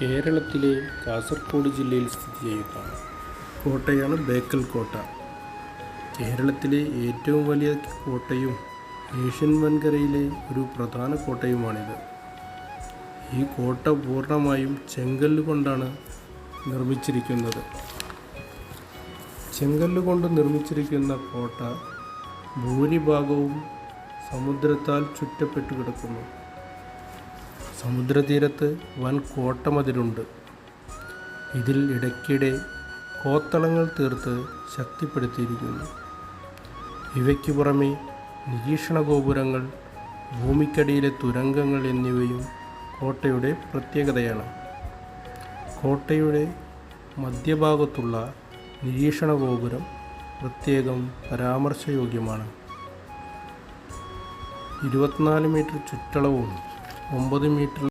കേരളത്തിലെ കാസർഗോഡ് ജില്ലയിൽ സ്ഥിതി ചെയ്യുന്ന കോട്ടയാണ് ബേക്കൽ കോട്ട. കേരളത്തിലെ ഏറ്റവും വലിയ കോട്ടയും ഏഷ്യൻ വൻകരയിലെ ഒരു പ്രധാന കോട്ടയുമാണിത്. ഈ കോട്ട പൂർണ്ണമായും ചെങ്കല്ലുകൊണ്ടാണ് നിർമ്മിച്ചിരിക്കുന്നത്. ചെങ്കല്ലുകൊണ്ട് നിർമ്മിച്ചിരിക്കുന്ന കോട്ട ഭൂരിഭാഗവും സമുദ്രത്താൽ ചുറ്റപ്പെട്ടു കിടക്കുന്നു. സമുദ്രതീരത്ത് വൻ കോട്ടമതിലുണ്ട്. ഇതിൽ ഇടയ്ക്കിടെ കോത്തളങ്ങൾ തീർത്ത് ശക്തിപ്പെടുത്തിയിരിക്കുന്നു. ഇവയ്ക്ക് പുറമെ നിരീക്ഷണ ഗോപുരങ്ങൾ, ഭൂമിക്കടിയിലെ തുരങ്കങ്ങൾ എന്നിവയും കോട്ടയുടെ പ്രത്യേകതയാണ്. കോട്ടയുടെ മധ്യഭാഗത്തുള്ള നിരീക്ഷണ ഗോപുരം പ്രത്യേകം പരാമർശയോഗ്യമാണ്. 24 മീറ്റർ ചുറ്റളവും 9 മീറ്റർ